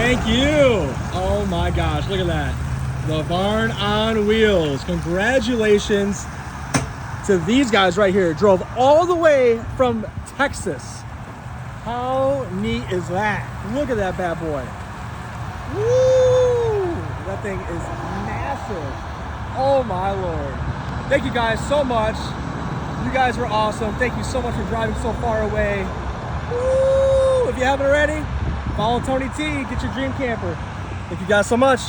Thank you. Oh my gosh, look at that. The barn on wheels. Congratulations to these guys right here. Drove all the way from Texas. How neat is that? Look at that bad boy. Woo! That thing is massive. Oh my Lord. Thank you guys so much. You guys were awesome. Thank you so much for driving so far away. Woo! If you haven't already, follow Tony T. Get your dream camper. Thank you guys so much.